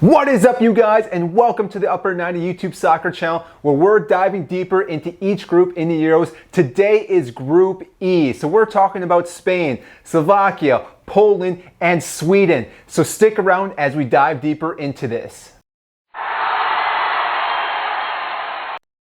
What is up, you guys, and welcome to the Upper 90 YouTube soccer channel, where we're diving deeper into each group in the Euros. Today is Group E, so we're talking about Spain, Slovakia, Poland, and Sweden. So stick around as we dive deeper into this.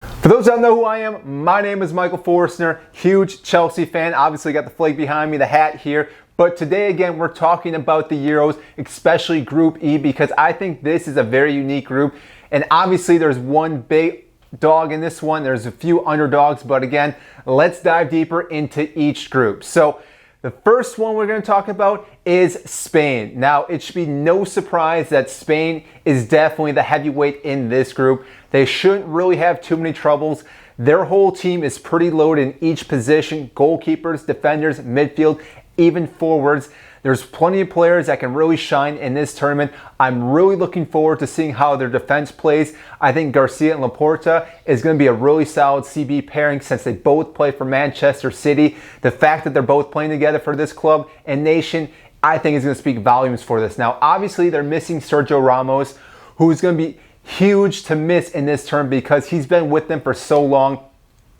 For those that don't know who I am, my name is Michael Forstner, huge Chelsea fan. Obviously got the flag behind me, the hat here. But today, again, we're talking about the Euros, especially Group E, because I think this is a very unique group. And obviously, there's one big dog in this one. There's a few underdogs. But again, let's dive deeper into each group. So the first one we're going to talk about is Spain. Now, it should be no surprise that Spain is definitely the heavyweight in this group. They shouldn't really have too many troubles. Their whole team is pretty loaded in each position: goalkeepers, defenders, midfield, even forwards. There's plenty of players that can really shine in this tournament. I'm really looking forward to seeing how their defense plays. I think Garcia and Laporta is going to be a really solid CB pairing since they both play for Manchester City. The fact that they're both playing together for this club and nation, I think is going to speak volumes for this. Now, obviously, they're missing Sergio Ramos, who's going to be huge to miss in this term because he's been with them for so long.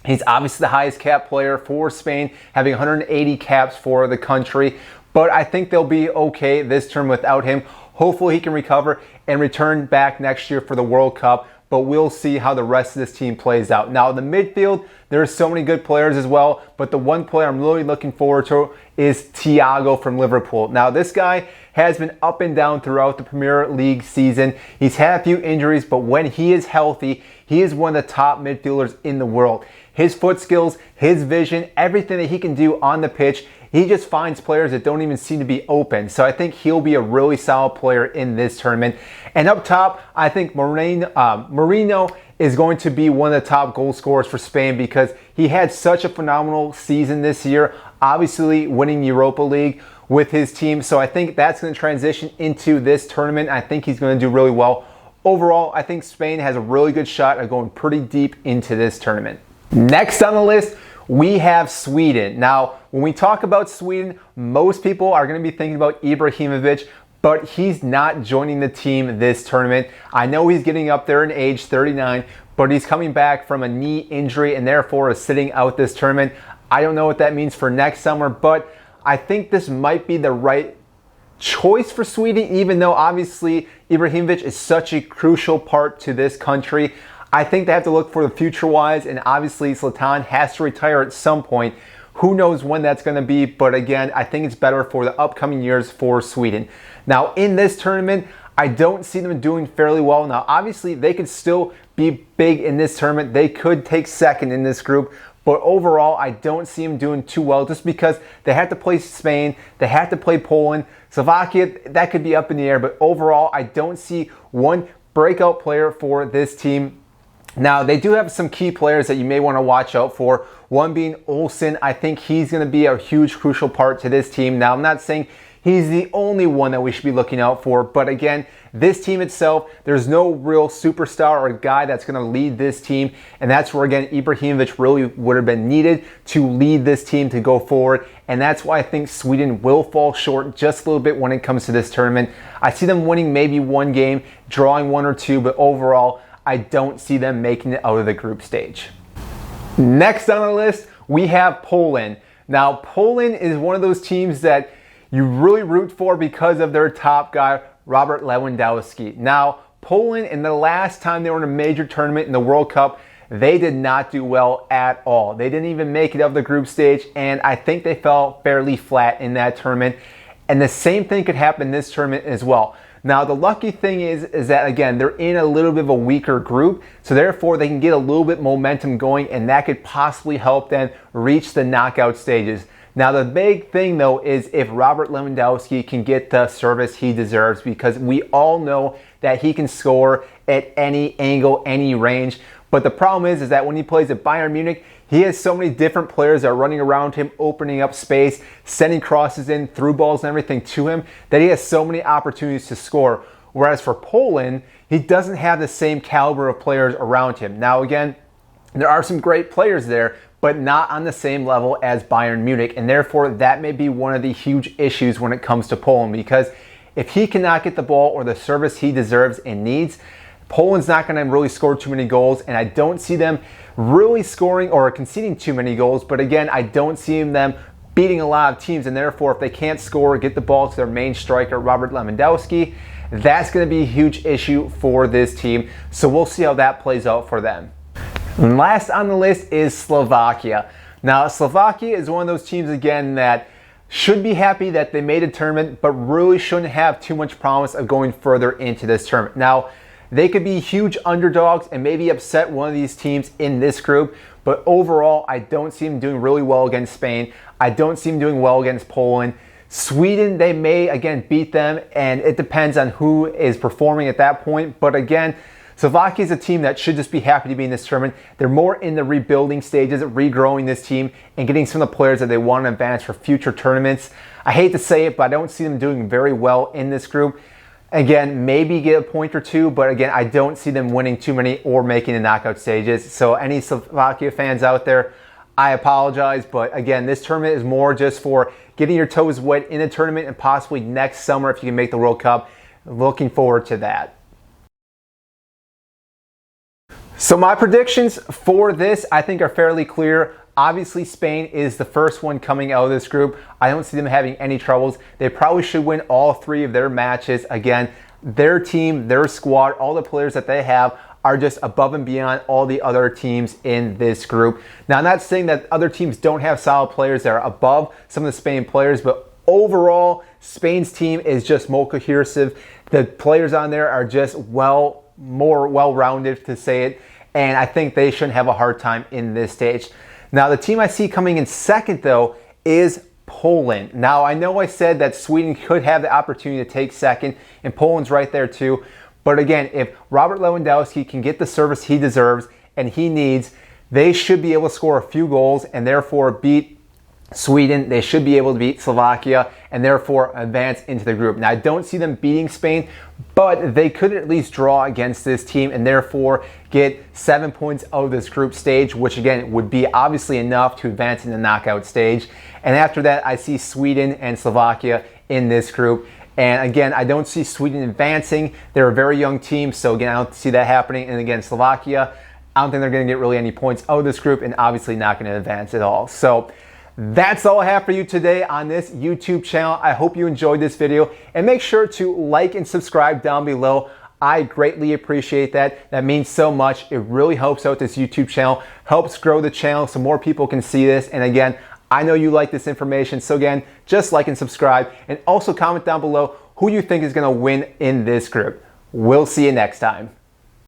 He's obviously the highest cap player for Spain, having 180 caps for the country. But I think they'll be okay this term without him. Hopefully he can recover and return back next year for the World Cup. But we'll see how the rest of this team plays out. Now, the midfield, there's so many good players as well. But the one player I'm really looking forward to is Thiago from Liverpool. Now, this guy has been up and down throughout the Premier League season. He's had a few injuries, but when he is healthy, he is one of the top midfielders in the world. His foot skills, his vision, everything that he can do on the pitch, he just finds players that don't even seem to be open. So I think he'll be a really solid player in this tournament. And up top, I think Moreno is going to be one of the top goal scorers for Spain because he had such a phenomenal season this year, obviously winning Europa League with his team. So I think that's going to transition into this tournament. I think he's going to do really well. Overall, I think Spain has a really good shot at going pretty deep into this tournament. Next on the list, we have Sweden. Now, when we talk about Sweden, most people are going to be thinking about Ibrahimovic, but he's not joining the team this tournament. I know he's getting up there in age, 39, but he's coming back from a knee injury and therefore is sitting out this tournament. I don't know what that means for next summer, but I think this might be the right choice for Sweden, even though obviously Ibrahimovic is such a crucial part to this country. I think they have to look for the future-wise, and obviously Zlatan has to retire at some point. Who knows when that's going to be, but again, I think it's better for the upcoming years for Sweden. Now, in this tournament, I don't see them doing fairly well. Now, obviously, they could still be big in this tournament. They could take second in this group, but overall, I don't see them doing too well just because they have to play Spain, they have to play Poland. Slovakia, that could be up in the air, but overall, I don't see one breakout player for this team. Now, they do have some key players that you may want to watch out for. One being Olsen. I think he's going to be a huge, crucial part to this team. Now, I'm not saying he's the only one that we should be looking out for. But again, this team itself, there's no real superstar or guy that's going to lead this team. And that's where, again, Ibrahimovic really would have been needed to lead this team to go forward. And that's why I think Sweden will fall short just a little bit when it comes to this tournament. I see them winning maybe one game, drawing one or two, but overall, I don't see them making it out of the group stage. Next on the list, we have Poland. Now, Poland is one of those teams that you really root for because of their top guy, Robert Lewandowski. Now, Poland, in the last time they were in a major tournament in the World Cup, they did not do well at all. They didn't even make it out of the group stage, and I think they fell fairly flat in that tournament. And the same thing could happen this tournament as well. Now, the lucky thing is that, again, they're in a little bit of a weaker group, so therefore they can get a little bit momentum going, and that could possibly help them reach the knockout stages. Now, the big thing, though, is if Robert Lewandowski can get the service he deserves, because we all know that he can score at any angle, any range. But the problem is that when he plays at Bayern Munich, he has so many different players that are running around him, opening up space, sending crosses in, through balls and everything to him, that he has so many opportunities to score. Whereas for Poland, he doesn't have the same caliber of players around him. Now, again, there are some great players there, but not on the same level as Bayern Munich. And therefore, that may be one of the huge issues when it comes to Poland, because if he cannot get the ball or the service he deserves and needs, Poland's not going to really score too many goals, and I don't see them really scoring or conceding too many goals. But again, I don't see them beating a lot of teams, and therefore if they can't score or get the ball to their main striker, Robert Lewandowski, that's going to be a huge issue for this team. So we'll see how that plays out for them. And last on the list is Slovakia. Now, Slovakia is one of those teams, again, that should be happy that they made a tournament, but really shouldn't have too much promise of going further into this tournament. Now, they could be huge underdogs and maybe upset one of these teams in this group, but overall, I don't see them doing really well against Spain. I don't see them doing well against Poland. Sweden, they may, again, beat them, and it depends on who is performing at that point. But again, Slovakia is a team that should just be happy to be in this tournament. They're more in the rebuilding stages, regrowing this team, and getting some of the players that they want to advance for future tournaments. I hate to say it, but I don't see them doing very well in this group. Again, maybe get a point or two, but again, I don't see them winning too many or making the knockout stages. So any Slovakia fans out there, I apologize, but again, this tournament is more just for getting your toes wet in a tournament and possibly next summer if you can make the World Cup. Looking forward to that. So my predictions for this, I think, are fairly clear. Obviously, Spain is the first one coming out of this group. I don't see them having any troubles. They probably should win all three of their matches. Again, their team, their squad, all the players that they have are just above and beyond all the other teams in this group. Now, I'm not saying that other teams don't have solid players that are above some of the Spain players, but overall, Spain's team is just more cohesive. The players on there are just more well-rounded, to say it, and I think they shouldn't have a hard time in this stage. Now, the team I see coming in second, though, is Poland. Now, I know I said that Sweden could have the opportunity to take second, and Poland's right there too. But again, if Robert Lewandowski can get the service he deserves and he needs, they should be able to score a few goals and therefore beat Sweden. They should be able to beat Slovakia and therefore advance into the group. Now, I don't see them beating Spain, but they could at least draw against this team and therefore get 7 points out of this group stage, which again would be obviously enough to advance in the knockout stage. And after that, I see Sweden and Slovakia in this group. And again, I don't see Sweden advancing. They're a very young team, so again, I don't see that happening. And again, Slovakia, I don't think they're going to get really any points out of this group and obviously not going to advance at all. So that's all I have for you today on this YouTube channel. I hope you enjoyed this video, and make sure to like and subscribe down below. I greatly appreciate that. That means so much. It really helps out this YouTube channel, helps grow the channel so more people can see this. And again, I know you like this information, so again, just like and subscribe, and also comment down below who you think is going to win in this group. We'll see you next time.